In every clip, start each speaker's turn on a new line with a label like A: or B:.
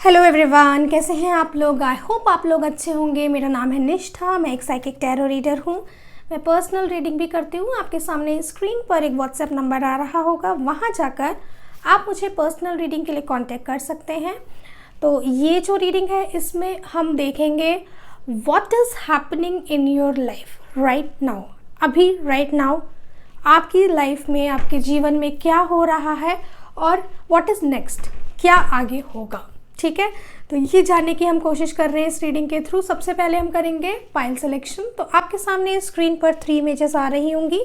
A: Hello everyone, कैसे हैं आप लोग। आई होप आप लोग अच्छे होंगे। मेरा नाम है निष्ठा, मैं एक साइकिक टैरो रीडर हूँ। मैं पर्सनल रीडिंग भी करती हूँ। आपके सामने स्क्रीन पर एक व्हाट्सएप नंबर आ रहा होगा, वहाँ जाकर आप मुझे पर्सनल रीडिंग के लिए कांटेक्ट कर सकते हैं। तो ये जो रीडिंग है इसमें हम देखेंगे what is happening in your life right now. अभी राइट नाउ आपकी लाइफ में, आपके जीवन में क्या हो रहा है और व्हाट इज़ नेक्स्ट, क्या आगे होगा। ठीक है, तो ये जानने की हम कोशिश कर रहे हैं इस रीडिंग के थ्रू। सबसे पहले हम करेंगे पाइल सिलेक्शन। तो आपके सामने स्क्रीन पर 3 इमेजेस आ रही होंगी।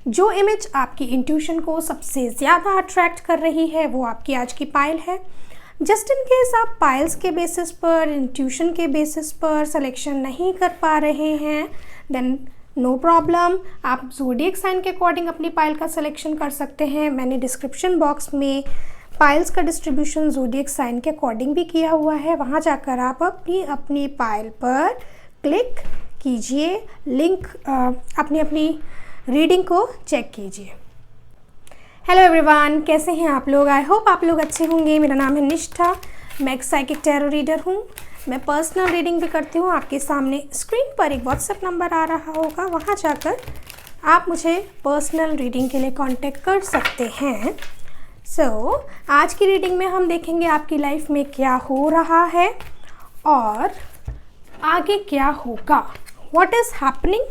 A: जो इमेज आपकी इंट्यूशन को सबसे ज़्यादा अट्रैक्ट कर रही है वो आपकी आज की पाइल है। जस्ट इन केस आप पाइल्स के बेसिस पर, इंट्यूशन के बेसिस पर सिलेक्शन नहीं कर पा रहे हैं, देन नो प्रॉब्लम, आप ज़ोडिएक साइन के अकॉर्डिंग अपनी पाइल का सिलेक्शन कर सकते हैं। मैंने डिस्क्रिप्शन बॉक्स में पाइल्स का डिस्ट्रीब्यूशन ज़ोडिएक साइन के अकॉर्डिंग भी किया हुआ है, वहाँ जाकर आप अपनी पाइल पर क्लिक कीजिए, लिंक अपनी रीडिंग को चेक कीजिए। हेलो एवरीवन, कैसे हैं आप लोग। आई होप आप लोग अच्छे होंगे। मेरा नाम है निष्ठा, मैं एक साइकिक टैरो रीडर हूँ। मैं पर्सनल रीडिंग भी करती हूँ। आपके सामने स्क्रीन पर एक व्हाट्सएप नंबर आ रहा होगा, वहाँ जाकर आप मुझे पर्सनल रीडिंग के लिए कांटेक्ट कर सकते हैं। आज की रीडिंग में हम देखेंगे आपकी लाइफ में क्या हो रहा है और आगे क्या होगा, what is happening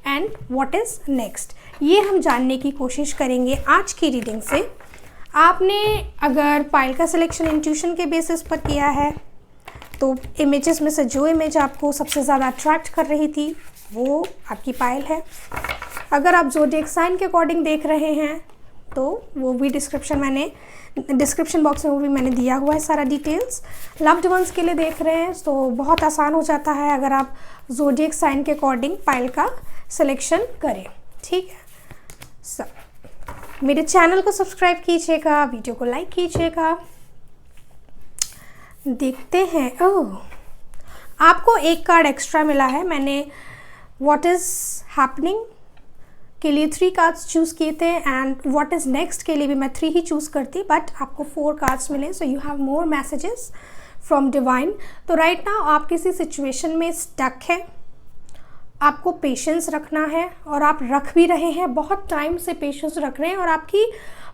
A: and what is next, ये हम जानने की कोशिश करेंगे आज की रीडिंग से। आपने अगर पाइल का सिलेक्शन इंट्यूशन के बेसिस पर किया है तो इमेजेस में से जो इमेज आपको सबसे ज़्यादा अट्रैक्ट कर रही थी वो आपकी पाइल है। अगर आप ज़ोडिएक साइन के अकॉर्डिंग देख रहे हैं तो वो भी डिस्क्रिप्शन बॉक्स में वो भी मैंने दिया हुआ है सारा डिटेल्स। लव्ड वंस के लिए देख रहे हैं तो बहुत आसान हो जाता है अगर आप ज़ोडिएक साइन के अकॉर्डिंग पाइल का सिलेक्शन करें। ठीक है, मेरे चैनल को सब्सक्राइब कीजिएगा, वीडियो को लाइक कीजिएगा। देखते हैं, ओह आपको एक कार्ड एक्स्ट्रा मिला है। मैंने व्हाट इज़ हैपनिंग के लिए 3 कार्ड्स चूज़ किए थे एंड व्हाट इज़ नेक्स्ट के लिए भी मैं 3 ही चूज़ करती, बट आपको 4 कार्ड्स मिले। सो you have more messages from divine. तो राइट नाउ आप किसी सिचुएशन में स्टक है, आपको पेशेंस रखना है और आप रख भी रहे हैं, बहुत टाइम से पेशेंस रख रहे हैं और आपकी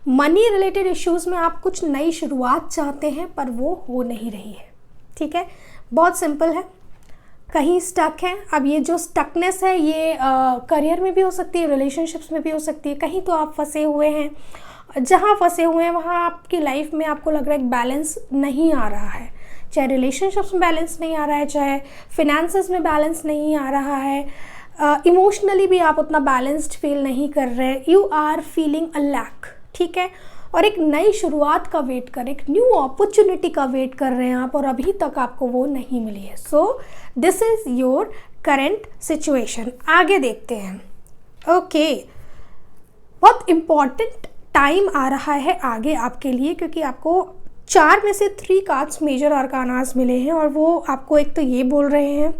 A: मनी रिलेटेड इश्यूज़ में आप कुछ नई शुरुआत चाहते हैं पर वो हो नहीं रही है। ठीक है, बहुत सिंपल है, कहीं स्टक है। अब ये जो स्टकनेस है ये करियर में भी हो सकती है, रिलेशनशिप्स में भी हो सकती है। कहीं तो आप फंसे हुए हैं, जहाँ फंसे हुए हैं वहाँ आपकी लाइफ में आपको लग रहा है कि बैलेंस नहीं आ रहा है, चाहे रिलेशनशिप्स में बैलेंस नहीं आ रहा है, चाहे फिनेंसेस में बैलेंस नहीं आ रहा है, इमोशनली भी आप उतना बैलेंस्ड फील नहीं कर रहे, you are feeling a lack. ठीक है, और एक नई शुरुआत का वेट कर, एक न्यू अपॉर्चुनिटी का वेट कर रहे हैं आप और अभी तक आपको वो नहीं मिली है। So this is your current situation. आगे देखते हैं। ओके, बहुत इम्पॉर्टेंट टाइम आ रहा है आगे आपके लिए, क्योंकि आपको 4 में से 3 कार्ड्स मेजर अरकानास मिले हैं और वो आपको एक तो ये बोल रहे हैं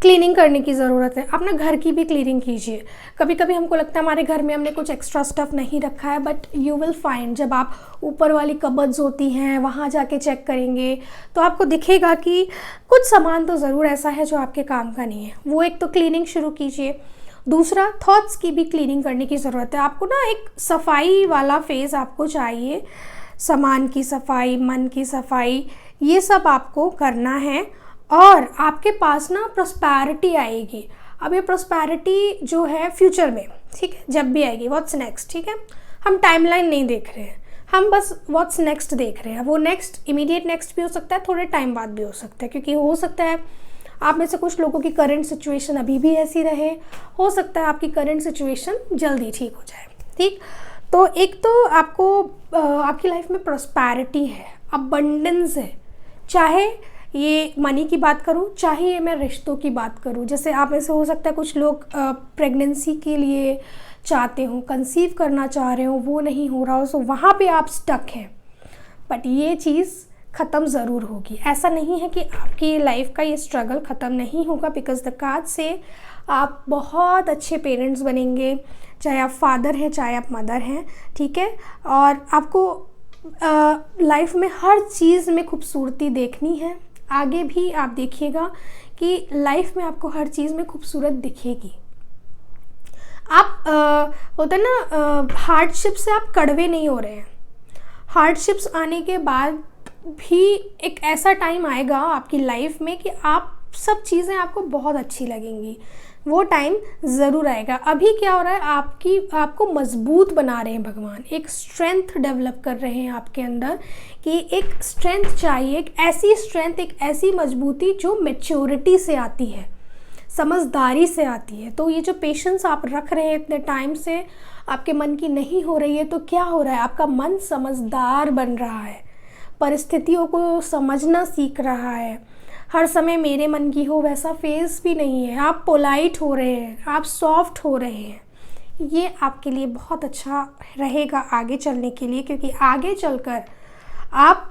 A: क्लीनिंग करने की ज़रूरत है। अपना घर की भी क्लीनिंग कीजिए। कभी कभी हमको लगता है हमारे घर में हमने कुछ एक्स्ट्रा स्टफ़ नहीं रखा है, बट यू विल फाइंड जब आप ऊपर वाली कबर्ड्स होती हैं वहाँ जाके चेक करेंगे तो आपको दिखेगा कि कुछ सामान तो ज़रूर ऐसा है जो आपके काम का नहीं है। वो एक तो क्लीनिंग शुरू कीजिए। दूसरा, थॉट्स की भी क्लीनिंग करने की ज़रूरत है। आपको ना एक सफाई वाला फेज़ आपको चाहिए, सामान की सफाई, मन की सफाई, ये सब आपको करना है और आपके पास ना प्रॉस्पेरिटी आएगी। अब ये प्रॉस्पेरिटी जो है फ्यूचर में, ठीक है, जब भी आएगी, व्हाट्स नेक्स्ट। ठीक है, हम टाइमलाइन नहीं देख रहे हैं, हम बस व्हाट्स नेक्स्ट देख रहे हैं। वो नेक्स्ट इमीडिएट नेक्स्ट भी हो सकता है, थोड़े टाइम बाद भी हो सकता है, क्योंकि हो सकता है आप में से कुछ लोगों की करंट सिचुएशन अभी भी ऐसी रहे, हो सकता है आपकी करंट सिचुएशन जल्दी ठीक हो जाए। ठीक, तो एक तो आपको आपकी लाइफ में प्रॉस्पेरिटी है, अबंडेंस है, चाहे ये मनी की बात करूँ, चाहे ये मैं रिश्तों की बात करूँ। जैसे आप में से हो सकता है कुछ लोग प्रेगनेंसी के लिए चाहते हो, कंसीव करना चाह रहे हो, वो नहीं हो रहा हो, सो वहाँ पे आप स्टक हैं। बट ये चीज़ ख़त्म ज़रूर होगी। ऐसा नहीं है कि आपकी लाइफ का ये स्ट्रगल ख़त्म नहीं होगा, बिकॉज द कार्ड से आप बहुत अच्छे पेरेंट्स बनेंगे, चाहे आप फादर हैं चाहे आप मदर हैं। ठीक है, और आपको लाइफ में हर चीज़ में खूबसूरती देखनी है। आगे भी आप देखिएगा कि लाइफ में आपको हर चीज़ में खूबसूरत दिखेगी। आप होता है ना, हार्डशिप से आप कड़वे नहीं हो रहे हैं। हार्डशिप्स आने के बाद भी एक ऐसा टाइम आएगा आपकी लाइफ में कि आप सब चीज़ें आपको बहुत अच्छी लगेंगी। वो टाइम ज़रूर आएगा। अभी क्या हो रहा है, आपको मजबूत बना रहे हैं भगवान, एक स्ट्रेंथ डेवलप कर रहे हैं आपके अंदर कि एक स्ट्रेंथ चाहिए, एक ऐसी स्ट्रेंथ, एक ऐसी मजबूती जो मैच्योरिटी से आती है, समझदारी से आती है। तो ये जो पेशेंस आप रख रहे हैं इतने टाइम से, आपके मन की नहीं हो रही है, तो क्या हो रहा है, आपका मन समझदार बन रहा है, परिस्थितियों को समझना सीख रहा है। हर समय मेरे मन की हो वैसा फेस भी नहीं है, आप पोलाइट हो रहे हैं, आप सॉफ्ट हो रहे हैं। ये आपके लिए बहुत अच्छा रहेगा आगे चलने के लिए, क्योंकि आगे चलकर आप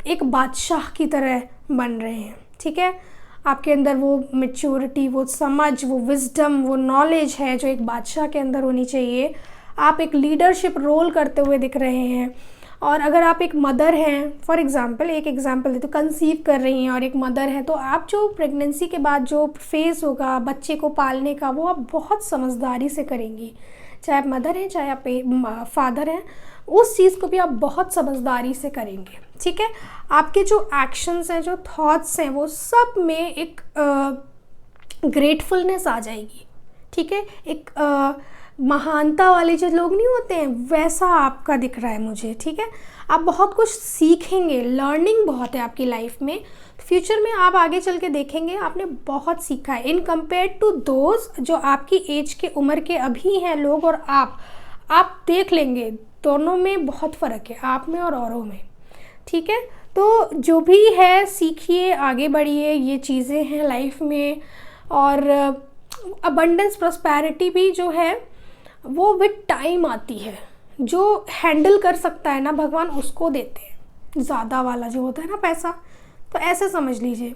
A: एक बादशाह की तरह बन रहे हैं। ठीक है, आपके अंदर वो मैच्योरिटी, वो समझ, वो विजडम, वो नॉलेज है जो एक बादशाह के अंदर होनी चाहिए। आप एक लीडरशिप रोल करते हुए दिख रहे हैं। और अगर आप एक मदर हैं, फॉर एग्ज़ाम्पल एक एग्ज़ाम्पल दे तो कंसीव कर रही हैं और एक मदर हैं, तो आप जो प्रेगनेंसी के बाद जो फेज़ होगा बच्चे को पालने का, वो आप बहुत समझदारी से करेंगी। चाहे आप मदर हैं, चाहे आप फादर हैं, उस चीज़ को भी आप बहुत समझदारी से करेंगे। ठीक है, आपके जो एक्शंस हैं, जो थॉट्स हैं, वो सब में एक ग्रेटफुलनेस आ जाएगी। ठीक है, एक महानता वाले जो लोग नहीं होते हैं, वैसा आपका दिख रहा है मुझे। ठीक है, आप बहुत कुछ सीखेंगे, लर्निंग बहुत है आपकी लाइफ में। फ्यूचर में आप आगे चल के देखेंगे आपने बहुत सीखा है इन कंपेयर टू दोज जो आपकी एज के उम्र के अभी हैं लोग, और आप देख लेंगे दोनों में बहुत फ़र्क है, आप में और औरों में। ठीक है, तो जो भी है सीखिए, आगे बढ़िए, ये चीज़ें हैं लाइफ में। और अबंडेंस प्रॉस्पेरिटी भी जो है वो विद टाइम आती है। जो हैंडल कर सकता है ना भगवान, उसको देते हैं ज़्यादा वाला जो होता है ना पैसा। तो ऐसे समझ लीजिए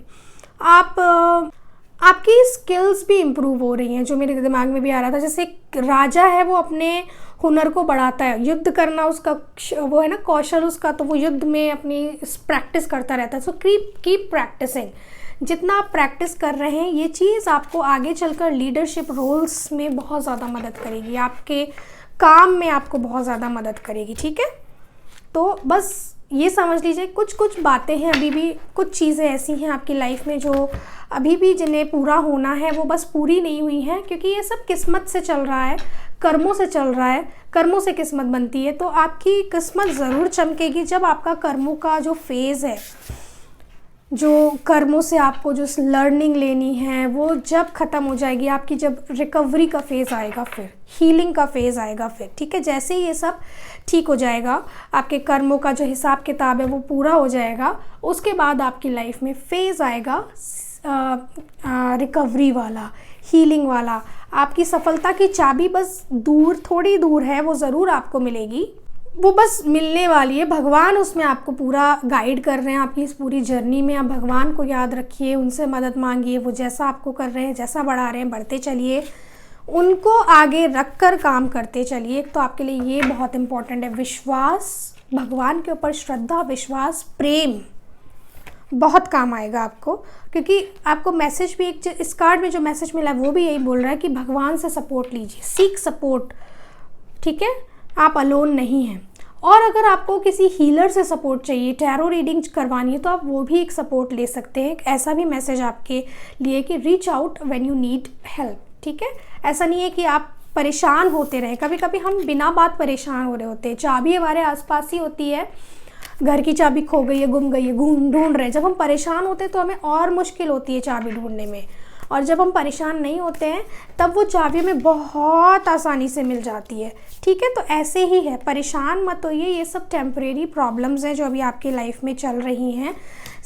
A: आपकी स्किल्स भी इम्प्रूव हो रही हैं, जो मेरे दिमाग में भी आ रहा था। जैसे एक राजा है, वो अपने हुनर को बढ़ाता है, युद्ध करना उसका वो है ना कौशल उसका, तो वो युद्ध में अपनी प्रैक्टिस करता रहता है। So keep practising. जितना आप प्रैक्टिस कर रहे हैं, ये चीज़ आपको आगे चलकर लीडरशिप रोल्स में बहुत ज़्यादा मदद करेगी, आपके काम में आपको बहुत ज़्यादा मदद करेगी। ठीक है, तो बस ये समझ लीजिए कुछ बातें हैं, अभी भी कुछ चीज़ें ऐसी हैं आपकी लाइफ में जो अभी भी जिन्हें पूरा होना है, वो बस पूरी नहीं हुई हैं, क्योंकि ये सब किस्मत से चल रहा है, कर्मों से चल रहा है। कर्मों से किस्मत बनती है, तो आपकी किस्मत ज़रूर चमकेगी जब आपका कर्मों का जो फेज़ है, जो कर्मों से आपको जो लर्निंग लेनी है, वो जब ख़त्म हो जाएगी, आपकी जब रिकवरी का फेज़ आएगा, फिर हीलिंग का फेज़ आएगा फिर। ठीक है, जैसे ही ये सब ठीक हो जाएगा, आपके कर्मों का जो हिसाब किताब है वो पूरा हो जाएगा, उसके बाद आपकी लाइफ में फेज़ आएगा रिकवरी वाला, हीलिंग वाला। आपकी सफलता की चाबी बस थोड़ी दूर है, वो ज़रूर आपको मिलेगी, वो बस मिलने वाली है। भगवान उसमें आपको पूरा गाइड कर रहे हैं आपकी इस पूरी जर्नी में। आप भगवान को याद रखिए, उनसे मदद मांगिए, वो जैसा आपको कर रहे हैं, जैसा बढ़ा रहे हैं, बढ़ते चलिए, उनको आगे रख कर काम करते चलिए। तो आपके लिए ये बहुत इम्पोर्टेंट है, विश्वास, भगवान के ऊपर श्रद्धा, विश्वास, प्रेम बहुत काम आएगा आपको। क्योंकि आपको मैसेज भी इस कार्ड में जो मैसेज मिला है वो भी यही बोल रहा है कि भगवान से सपोर्ट लीजिए, सीक सपोर्ट। ठीक है, आप अलोन नहीं हैं। और अगर आपको किसी हीलर से सपोर्ट चाहिए, टैरो रीडिंग करवानी है, तो आप वो भी एक सपोर्ट ले सकते हैं। ऐसा भी मैसेज आपके लिए कि reach out when you need help. ठीक है, ऐसा नहीं है कि आप परेशान होते रहे। कभी कभी हम बिना बात परेशान हो रहे होते हैं, चाबी हमारे आसपास ही होती है, घर की चाबी खो गई है, गुम गई है, ढूंढ रहे हैं। जब हम परेशान होते हैं तो हमें और मुश्किल होती है चाबी ढूंढने में, और जब हम परेशान नहीं होते हैं तब वो चाबी हमें बहुत आसानी से मिल जाती है। ठीक है, तो ऐसे ही है, परेशान मत होइए। ये सब टेम्परेरी प्रॉब्लम्स हैं जो अभी आपकी लाइफ में चल रही हैं,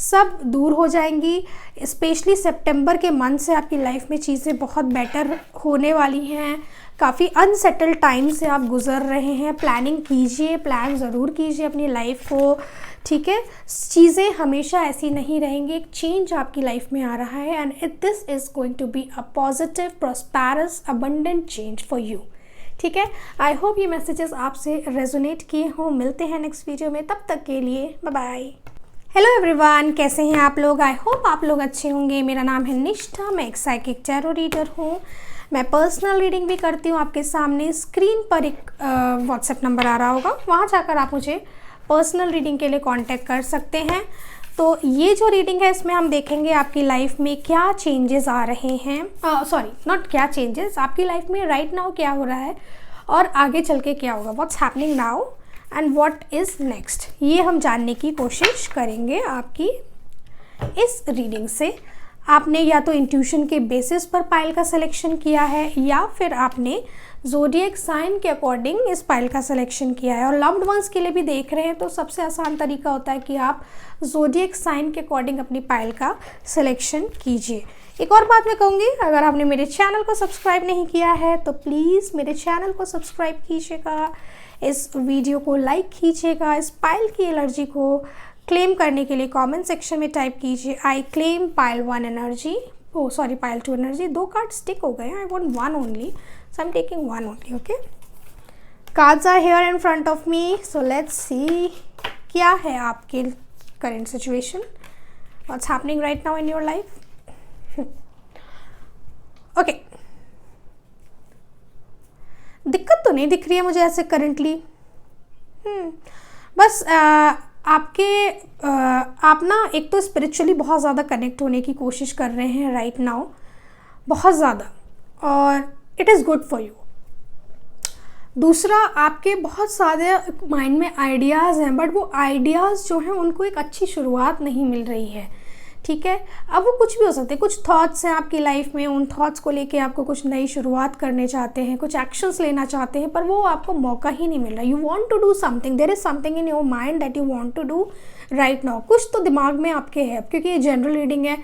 A: सब दूर हो जाएंगी। स्पेशली सितंबर के मंथ से आपकी लाइफ में चीज़ें बहुत बेटर होने वाली हैं। काफ़ी अनसेटल्ड टाइम से आप गुज़र रहे हैं। प्लानिंग कीजिए, प्लान ज़रूर कीजिए अपनी लाइफ को। ठीक है, चीज़ें हमेशा ऐसी नहीं रहेंगी, एक चेंज आपकी लाइफ में आ रहा है, and this is going to be a positive, prosperous, abundant change for you. ठीक है, आई होप ये मैसेजेस आपसे रेजोनेट किए हों। मिलते हैं नेक्स्ट वीडियो में, तब तक के लिए बाय बाय। हेलो एवरीवन, कैसे हैं आप लोग? आई होप आप लोग अच्छे होंगे। मेरा नाम है निष्ठा, मैं एक साइकिक टैरो रीडर हूँ। मैं पर्सनल रीडिंग भी करती हूँ। आपके सामने स्क्रीन पर एक व्हाट्सएप नंबर आ रहा होगा, वहाँ जाकर आप मुझे पर्सनल रीडिंग के लिए कांटेक्ट कर सकते हैं। तो ये जो रीडिंग है इसमें हम देखेंगे आपकी लाइफ में क्या चेंजेस आ रहे हैं, सॉरी नॉट क्या चेंजेस, आपकी लाइफ में राइट नाउ क्या हो रहा है और आगे चल के क्या होगा, what's happening now and what is next, ये हम जानने की कोशिश करेंगे आपकी इस रीडिंग से। आपने या तो इंट्यूशन के बेसिस पर पाइल का सिलेक्शन किया है या फिर आपने ज़ोडिएक साइन के अकॉर्डिंग इस पाइल का सिलेक्शन किया है। और लव्ड वंस के लिए भी देख रहे हैं तो सबसे आसान तरीका होता है कि आप ज़ोडिएक साइन के अकॉर्डिंग अपनी पाइल का सिलेक्शन कीजिए। एक और बात मैं कहूँगी, अगर आपने मेरे चैनल को सब्सक्राइब नहीं किया है तो प्लीज़ मेरे चैनल को सब्सक्राइब कीजिएगा, इस वीडियो को लाइक कीजिएगा, इस पाइल की एनर्जी को क्लेम करने के लिए कमेंट सेक्शन में टाइप कीजिए I claim pile 1 energy, pile 2 energy. 2 card stick हो गए, I want 1 only, so I am taking 1 only. Okay, cards are here in front of me, so let's see क्या है आपके current situation, what's happening right now in your life. Okay, दिक्कत तो नहीं दिख रही है मुझे ऐसे करंटली। बस आप ना एक तो स्पिरिचुअली बहुत ज़्यादा कनेक्ट होने की कोशिश कर रहे हैं राइट नाउ, बहुत ज़्यादा, और it is good for you. दूसरा, आपके बहुत सारे माइंड में आइडियाज़ हैं, बट वो आइडियाज़ जो हैं उनको एक अच्छी शुरुआत नहीं मिल रही है। ठीक है, अब वो कुछ भी हो सकते हैं, कुछ थॉट्स हैं आपकी लाइफ में, उन थॉट्स को लेके आपको कुछ नई शुरुआत करने चाहते हैं, कुछ एक्शंस लेना चाहते हैं, पर वो आपको मौका ही नहीं मिल रहा। You want to do something, there is something in your mind that you want to do right now. कुछ तो दिमाग में आपके है, क्योंकि ये जनरल रीडिंग है,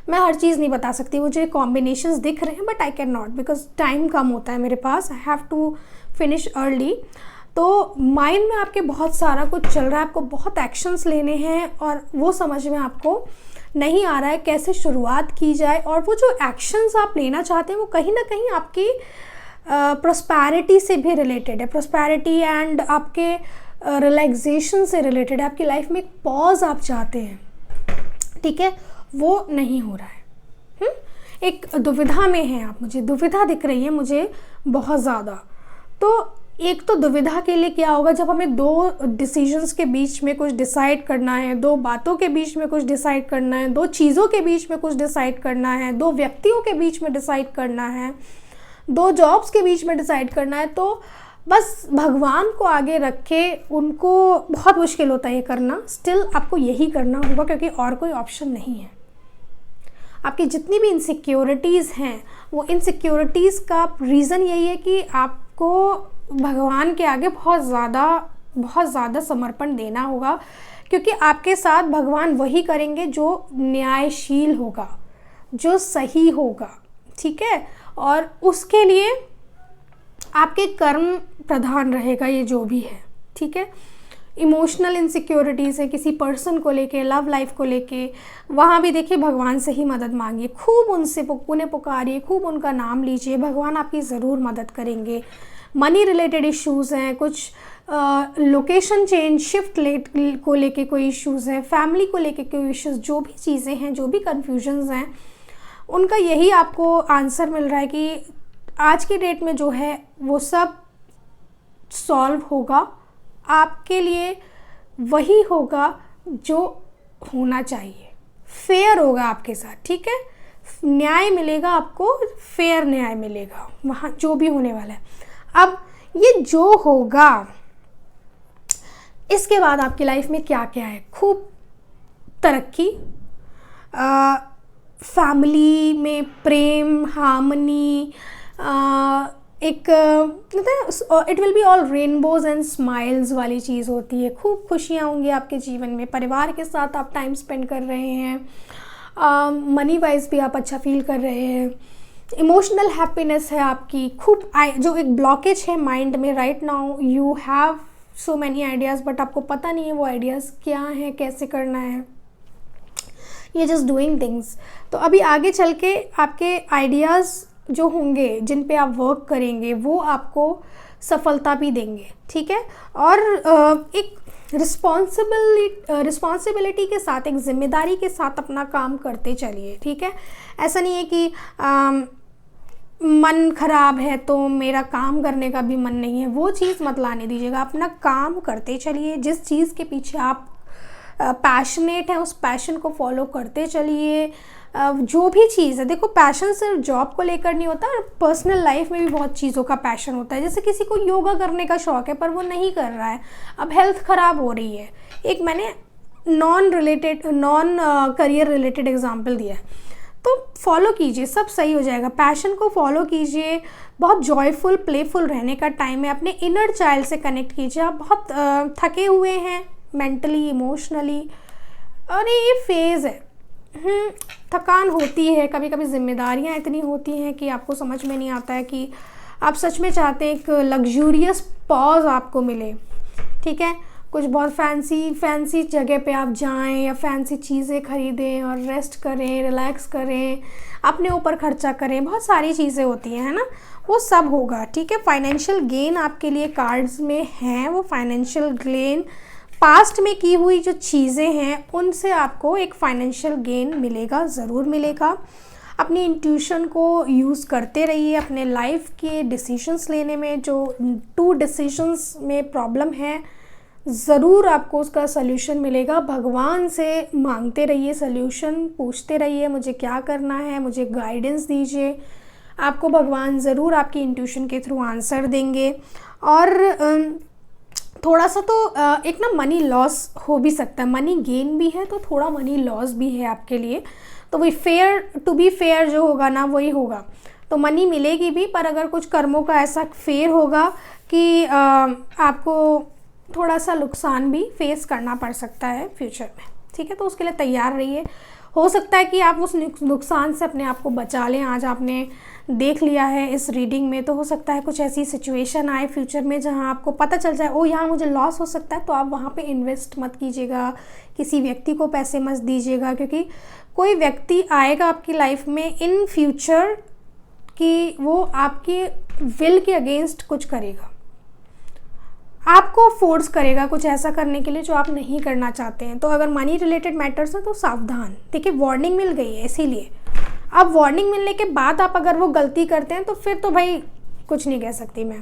A: मैं हर चीज़ नहीं बता सकती, मुझे कॉम्बिनेशंस दिख रहे हैं but I can not, because time कम होता है मेरे पास, I have to finish early. तो माइंड में आपके बहुत सारा कुछ चल रहा है, आपको बहुत एक्शंस लेने हैं और वो समझ में आपको नहीं आ रहा है कैसे शुरुआत की जाए। और वो जो एक्शंस आप लेना चाहते हैं वो कहीं ना कहीं आपकी प्रॉस्पेरिटी से भी रिलेटेड है, प्रॉस्पेरिटी एंड आपके रिलैक्सेशन से रिलेटेड है। आपकी लाइफ में एक पॉज आप चाहते हैं, ठीक है, वो नहीं हो रहा है। एक दुविधा में हैं आप, मुझे दुविधा दिख रही है मुझे बहुत ज़्यादा। तो एक तो दुविधा के लिए क्या होगा, जब हमें 2 डिसीजंस के बीच में कुछ डिसाइड करना है, 2 बातों के बीच में कुछ डिसाइड करना है, 2 चीज़ों के बीच में कुछ डिसाइड करना है, 2 व्यक्तियों के बीच में डिसाइड करना है, 2 जॉब्स के बीच में डिसाइड करना है, तो बस भगवान को आगे रख के उनको बहुत मुश्किल होता है ये करना। स्टिल आपको यही करना होगा क्योंकि और कोई ऑप्शन नहीं है। आपकी जितनी भी इनसिक्योरिटीज़ हैं, वो इनसिक्योरिटीज़ का रीज़न यही है कि आपको भगवान के आगे बहुत ज़्यादा समर्पण देना होगा, क्योंकि आपके साथ भगवान वही करेंगे जो न्यायशील होगा, जो सही होगा। ठीक है, और उसके लिए आपके कर्म प्रधान रहेगा, ये जो भी है। ठीक है, इमोशनल इनसिक्योरिटीज़ है किसी पर्सन को लेके, लव लाइफ को लेके, वहाँ भी देखिए भगवान से ही मदद मांगिए, खूब उन्हें पुकारिए, खूब उनका नाम लीजिए, भगवान आपकी ज़रूर मदद करेंगे। मनी रिलेटेड इश्यूज़ हैं, कुछ लोकेशन चेंज शिफ्ट को लेके कोई इश्यूज़ हैं, फैमिली को लेके कोई इश्यूज़, जो भी चीज़ें हैं, जो भी कन्फ्यूजन्स हैं, उनका यही आपको आंसर मिल रहा है कि आज की डेट में जो है वो सब सॉल्व होगा। आपके लिए वही होगा जो होना चाहिए, फेयर होगा आपके साथ। ठीक है, न्याय मिलेगा आपको, फेयर न्याय मिलेगा वहाँ जो भी होने वाला है। अब ये जो होगा, इसके बाद आपकी लाइफ में क्या क्या है, खूब तरक्की, फैमिली में प्रेम, हार्मनी, एक मतलब it will be all rainbows and smiles वाली चीज़ होती है। खूब खुशियाँ होंगी आपके जीवन में, परिवार के साथ आप टाइम स्पेंड कर रहे हैं, मनी वाइज भी आप अच्छा फील कर रहे हैं, इमोशनल हैप्पीनेस है आपकी खूब। जो एक ब्लॉकेज है माइंड में right now, you have so many ideas but आपको पता नहीं है वो आइडियाज़ क्या हैं, कैसे करना है, ये जस्ट डूइंग थिंग्स। तो अभी आगे चल के आपके आइडियाज़ जो होंगे जिन पे आप वर्क करेंगे वो आपको सफलता भी देंगे, ठीक है। और एक रिस्पॉन्सिबिलिटी के साथ, एक जिम्मेदारी के साथ अपना काम करते चलिए, ठीक है। ऐसा नहीं है कि मन खराब है तो मेरा काम करने का भी मन नहीं है, वो चीज़ मत लाने दीजिएगा। अपना काम करते चलिए, जिस चीज़ के पीछे आप पैशनेट है उस पैशन को फॉलो करते चलिए। जो भी चीज़ है, देखो पैशन सिर्फ जॉब को लेकर नहीं होता, पर्सनल लाइफ में भी बहुत चीज़ों का पैशन होता है। जैसे किसी को योगा करने का शौक़ है पर वो नहीं कर रहा है, अब हेल्थ ख़राब हो रही है, एक मैंने नॉन करियर रिलेटेड एग्जांपल दिया है, तो फॉलो कीजिए, सब सही हो जाएगा। पैशन को फॉलो कीजिए, बहुत जॉयफुल प्लेफुल रहने का टाइम है, अपने इनर चाइल्ड से कनेक्ट कीजिए। आप बहुत थके हुए हैं मेंटली, इमोशनली, और ये फेज़ है, थकान होती है, कभी कभी जिम्मेदारियां इतनी होती हैं कि आपको समझ में नहीं आता है कि आप सच में चाहते हैं एक लग्जूरियस पॉज आपको मिले, ठीक है। कुछ बहुत फैंसी जगह पे आप जाएं या फैंसी चीज़ें खरीदें और रेस्ट करें, रिलैक्स करें, अपने ऊपर खर्चा करें, बहुत सारी चीज़ें होती हैं, है ना, वो सब होगा, ठीक है। फाइनेंशियल गेन आपके लिए कार्ड्स में हैं, वो फाइनेंशियल गेन पास्ट में की हुई जो चीज़ें हैं उनसे आपको एक फाइनेंशियल गेन मिलेगा, ज़रूर मिलेगा। अपनी इंट्यूशन को यूज़ करते रहिए अपने लाइफ के डिसीजंस लेने में। जो 2 डिसीजंस में प्रॉब्लम है, ज़रूर आपको उसका सल्यूशन मिलेगा। भगवान से मांगते रहिए सल्यूशन, पूछते रहिए मुझे क्या करना है, मुझे गाइडेंस दीजिए, आपको भगवान ज़रूर आपकी इंट्यूशन के थ्रू आंसर देंगे। और थोड़ा सा तो एक ना मनी लॉस हो भी सकता है, मनी गेन भी है तो थोड़ा मनी लॉस भी है आपके लिए, तो वही टू बी फेयर जो होगा ना वही होगा, तो मनी मिलेगी भी, पर अगर कुछ कर्मों का ऐसा फेयर होगा कि आपको थोड़ा सा नुकसान भी फेस करना पड़ सकता है फ्यूचर में, ठीक है, तो उसके लिए तैयार रहिए। हो सकता है कि आप उस नुकसान से अपने आप को बचा लें। आज आपने देख लिया है इस रीडिंग में, तो हो सकता है कुछ ऐसी सिचुएशन आए फ्यूचर में जहां आपको पता चल जाए ओ यहाँ मुझे लॉस हो सकता है, तो आप वहाँ पे इन्वेस्ट मत कीजिएगा, किसी व्यक्ति को पैसे मत दीजिएगा, क्योंकि कोई व्यक्ति आएगा आपकी लाइफ में इन फ्यूचर कि वो आपके विल के अगेंस्ट कुछ करेगा, आपको फोर्स करेगा कुछ ऐसा करने के लिए जो आप नहीं करना चाहते हैं। तो अगर मनी रिलेटेड मैटर्स हैं तो सावधान, ठीक है। वार्निंग मिल गई है, इसीलिए अब वार्निंग मिलने के बाद आप अगर वो गलती करते हैं तो फिर तो भाई कुछ नहीं कह सकती मैं,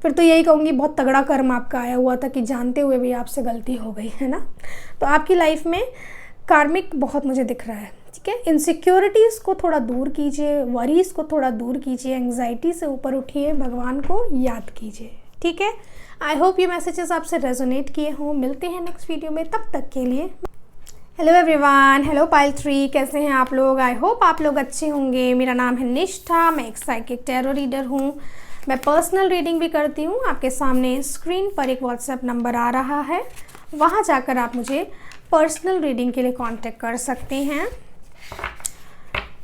A: फिर तो यही कहूँगी बहुत तगड़ा कर्म आपका आया हुआ था कि जानते हुए भी आपसे गलती हो गई, है ना। तो आपकी लाइफ में कार्मिक बहुत मुझे दिख रहा है, ठीक है। इनसिक्योरिटीज़ को थोड़ा दूर कीजिए, वरीज़ को थोड़ा दूर कीजिए, एंग्जाइटी से ऊपर उठिए, भगवान को याद कीजिए, ठीक है। आई होप ये मैसेजेस आपसे रेजोनेट किए हों। मिलते हैं नेक्स्ट वीडियो में, तब तक के लिए हेलो एवरीवन, हेलो पाइल 3, कैसे हैं आप लोग। आई होप आप लोग अच्छे होंगे। मेरा नाम है निष्ठा, मैं एक साइकिक टैरो रीडर हूँ। मैं पर्सनल रीडिंग भी करती हूँ। आपके सामने स्क्रीन पर एक व्हाट्सएप नंबर आ रहा है, वहाँ जाकर आप मुझे पर्सनल रीडिंग के लिए कांटेक्ट कर सकते हैं।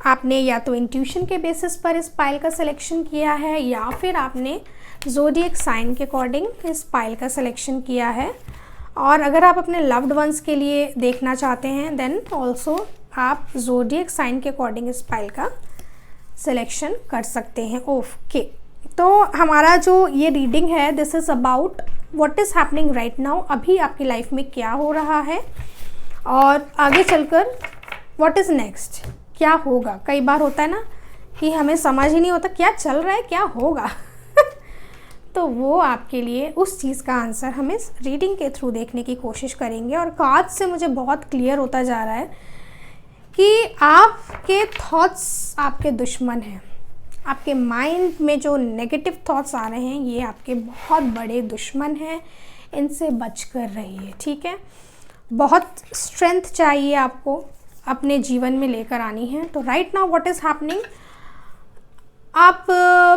A: आपने या तो इंट्यूशन के बेसिस पर इस पाइल का सिलेक्शन किया है या फिर आपने ज़ोडिएक साइन के अकॉर्डिंग इस पाइल का सिलेक्शन किया है। और अगर आप अपने लव्ड वंस के लिए देखना चाहते हैं देन ऑल्सो आप ज़ोडिएक साइन के अकॉर्डिंग इस पाइल का सिलेक्शन कर सकते हैं। ओके, तो हमारा जो ये रीडिंग है this is about what is happening right now. अभी आपकी लाइफ में क्या हो रहा है और आगे चलकर व्हाट इज़ नेक्स्ट, क्या होगा। कई बार होता है ना कि हमें समझ ही नहीं होता क्या चल रहा है, क्या होगा तो वो आपके लिए उस चीज़ का आंसर हम इस रीडिंग के थ्रू देखने की कोशिश करेंगे। और कार्ड से मुझे बहुत क्लियर होता जा रहा है कि आपके थॉट्स आपके दुश्मन हैं। आपके माइंड में जो नेगेटिव थॉट्स आ रहे हैं ये आपके बहुत बड़े दुश्मन हैं, इनसे बच कर रहिए, ठीक है। बहुत स्ट्रेंथ चाहिए आपको अपने जीवन में लेकर आनी है। तो right now what is happening, आप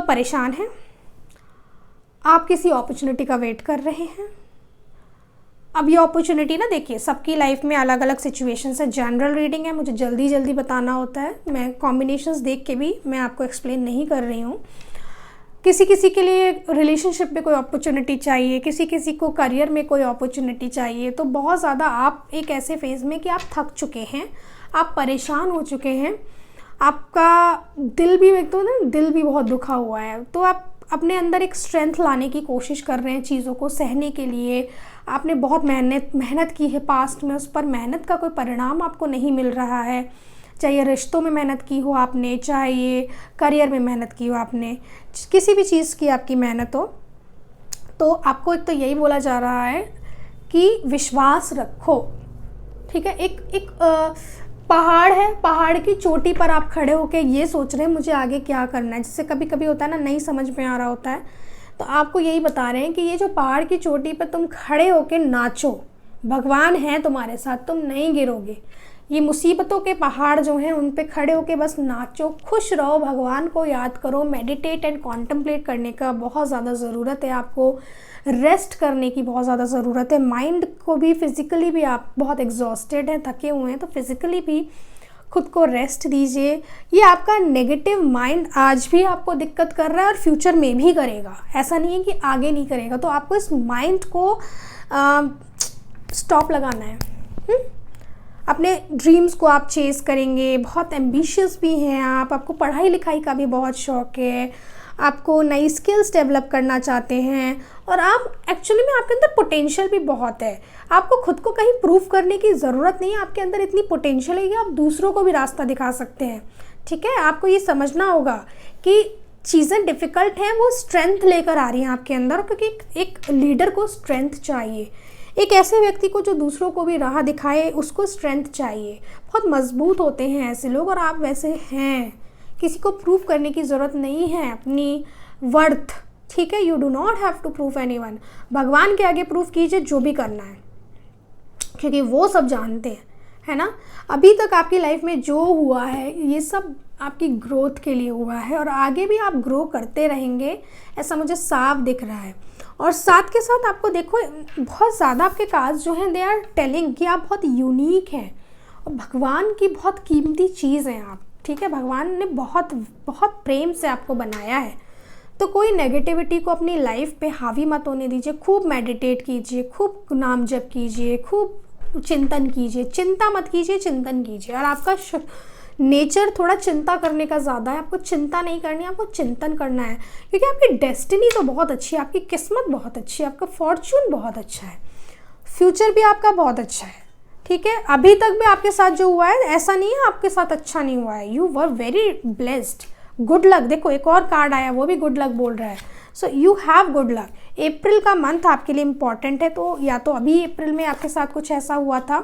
A: परेशान हैं, आप किसी अपॉर्चुनिटी का वेट कर रहे हैं। अब ये अपॉर्चुनिटी ना देखिए सबकी लाइफ में अलग अलग सिचुएशंस है। जनरल रीडिंग है, मुझे जल्दी जल्दी बताना होता है, मैं कॉम्बिनेशंस देख के भी मैं आपको एक्सप्लेन नहीं कर रही हूँ। किसी किसी के लिए रिलेशनशिप में कोई अपॉर्चुनिटी चाहिए, किसी किसी को करियर में कोई अपॉर्चुनिटी चाहिए। तो बहुत ज़्यादा आप एक ऐसे फेज़ में कि आप थक चुके हैं, आप परेशान हो चुके हैं, आपका दिल भी एक तो ना दिल भी बहुत दुखा हुआ है। तो आप अपने अंदर एक स्ट्रेंथ लाने की कोशिश कर रहे हैं चीज़ों को सहने के लिए। आपने बहुत मेहनत की है पास्ट में, उस पर मेहनत का कोई परिणाम आपको नहीं मिल रहा है। चाहे ये रिश्तों में मेहनत की हो आपने, चाहे ये करियर में मेहनत की हो आपने, किसी भी चीज़ की आपकी मेहनत हो, तो आपको एक तो यही बोला जा रहा है कि विश्वास रखो। ठीक है, एक पहाड़ है, पहाड़ की चोटी पर आप खड़े होकर ये सोच रहे हैं मुझे आगे क्या करना है। जिससे कभी कभी होता है ना, नहीं समझ में आ रहा होता है, तो आपको यही बता रहे हैं कि ये जो पहाड़ की चोटी पर तुम खड़े होकर नाचो, भगवान है तुम्हारे साथ, तुम नहीं गिरोगे। ये मुसीबतों के पहाड़ जो हैं उन पे खड़े होके बस नाचो, खुश रहो, भगवान को याद करो। मेडिटेट एंड कॉन्टम्पलेट करने का बहुत ज़्यादा ज़रूरत है आपको, रेस्ट करने की बहुत ज़्यादा ज़रूरत है। माइंड को भी, फिज़िकली भी आप बहुत एग्जॉस्टेड हैं, थके हुए हैं, तो फिज़िकली भी खुद को रेस्ट दीजिए। ये आपका नेगेटिव माइंड आज भी आपको दिक्कत कर रहा है और फ्यूचर में भी करेगा, ऐसा नहीं है कि आगे नहीं करेगा। तो आपको इस माइंड को स्टॉप लगाना है। अपने ड्रीम्स को आप चेस करेंगे, बहुत एम्बिशियस भी हैं आप, आपको पढ़ाई लिखाई का भी बहुत शौक़ है, आपको नई स्किल्स डेवलप करना चाहते हैं, और आप एक्चुअली में आपके अंदर पोटेंशियल भी बहुत है। आपको खुद को कहीं प्रूव करने की ज़रूरत नहीं है, आपके अंदर इतनी पोटेंशियल है कि आप दूसरों को भी रास्ता दिखा सकते हैं। ठीक है, आपको ये समझना होगा कि चीज़ें डिफ़िकल्ट हैं, वो स्ट्रेंथ लेकर आ रही हैं आपके अंदर, क्योंकि एक लीडर को स्ट्रेंथ चाहिए। एक ऐसे व्यक्ति को जो दूसरों को भी राह दिखाए, उसको स्ट्रेंथ चाहिए। बहुत मजबूत होते हैं ऐसे लोग, और आप वैसे हैं। किसी को प्रूव करने की ज़रूरत नहीं है अपनी वर्थ। ठीक है, you do not have to prove anyone. भगवान के आगे प्रूव कीजिए जो भी करना है, क्योंकि वो सब जानते हैं, है ना। अभी तक आपकी लाइफ में जो हुआ है ये सब आपकी ग्रोथ के लिए हुआ है, और आगे भी आप ग्रो करते रहेंगे, ऐसा मुझे साफ दिख रहा है। और साथ के साथ आपको देखो, बहुत ज़्यादा आपके कार्ड्स जो हैं दे आर टेलिंग कि आप बहुत यूनिक हैं और भगवान की बहुत कीमती चीज़ हैं आप। ठीक है, भगवान ने बहुत बहुत प्रेम से आपको बनाया है। तो कोई नेगेटिविटी को अपनी लाइफ पे हावी मत होने दीजिए। खूब मेडिटेट कीजिए, खूब नाम जप कीजिए, खूब चिंतन कीजिए। चिंता मत कीजिए, चिंतन कीजिए। और आपका नेचर थोड़ा चिंता करने का ज़्यादा है, आपको चिंता नहीं करनी है, आपको चिंतन करना है, क्योंकि आपकी डेस्टिनी तो बहुत अच्छी है, आपकी किस्मत बहुत अच्छी है, आपका फॉर्च्यून बहुत अच्छा है, फ्यूचर भी आपका बहुत अच्छा है। ठीक है, अभी तक भी आपके साथ जो हुआ है ऐसा नहीं है आपके साथ अच्छा नहीं हुआ है। You were very blessed, good luck. देखो एक और कार्ड आया, वो भी गुड लक बोल रहा है। So you have good luck. April का मंथ आपके लिए इम्पॉर्टेंट है, तो या तो अभी अप्रैल में आपके साथ कुछ ऐसा हुआ था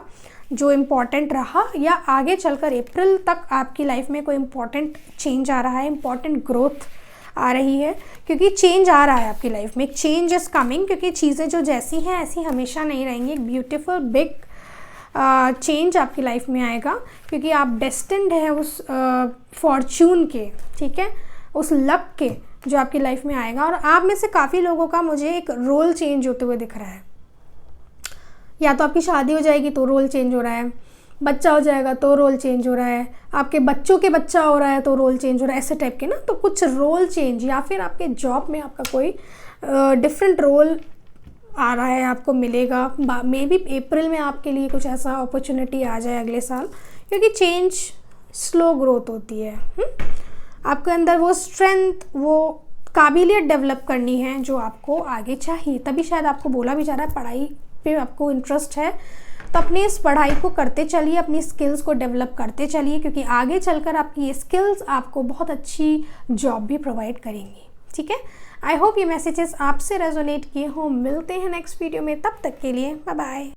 A: जो इम्पॉर्टेंट रहा, या आगे चलकर अप्रैल तक आपकी लाइफ में कोई इम्पॉर्टेंट चेंज आ रहा है, इम्पॉर्टेंट ग्रोथ आ रही है, क्योंकि चेंज आ रहा है आपकी लाइफ में। एक चेंज इज़ कमिंग, क्योंकि चीज़ें जो जैसी हैं ऐसी हमेशा नहीं रहेंगी। एक ब्यूटीफुल बिग चेंज आपकी लाइफ में आएगा, क्योंकि आप डेस्टिन्ड है उस फॉर्च्यून के, ठीक है, उस लक के जो आपकी लाइफ में आएगा। और आप में से काफ़ी लोगों का मुझे एक रोल चेंज होते हुए दिख रहा है। या तो आपकी शादी हो जाएगी तो रोल चेंज हो रहा है, बच्चा हो जाएगा तो रोल चेंज हो रहा है, आपके बच्चों के बच्चा हो रहा है तो रोल चेंज हो रहा है, ऐसे टाइप के ना। तो कुछ रोल चेंज, या फिर आपके जॉब में आपका कोई डिफरेंट रोल आ रहा है, आपको मिलेगा। मे बी अप्रैल में आपके लिए कुछ ऐसा अपॉर्चुनिटी आ जाए अगले साल, क्योंकि चेंज स्लो ग्रोथ होती है। आपके अंदर वो स्ट्रेंथ, वो काबिलियत डेवलप करनी है जो आपको आगे चाहिए। तभी शायद आपको बोला भी जा रहा है पढ़ाई पे आपको इंटरेस्ट है, तो अपनी इस पढ़ाई को करते चलिए, अपनी स्किल्स को डेवलप करते चलिए, क्योंकि आगे चलकर आपकी ये स्किल्स आपको बहुत अच्छी जॉब भी प्रोवाइड करेंगी। ठीक है, आई होप ये मैसेजेस आपसे रेजोनेट किए हों। मिलते हैं नेक्स्ट वीडियो में, तब तक के लिए बाय बाय।